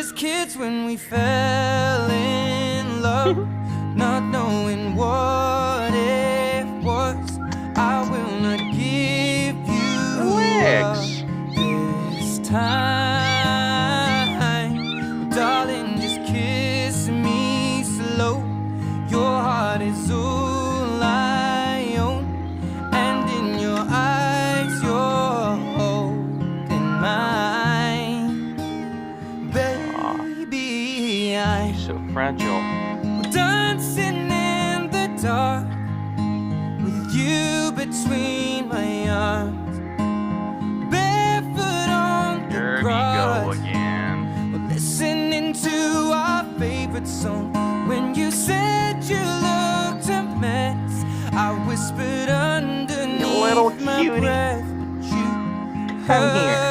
just kids when we fell in love, not knowing what it was. I will not give you up this time, darling, just kiss me slow. Your heart is all I own, and in your eyes you're holding mine. Baby, I'm so fragile. dancing in the dark with you between my arms, barefoot on the grass. Here we go again. We're listening to our favorite song. When you said you looked a mess, I whispered underneath little my cutie. breath, but you Come here.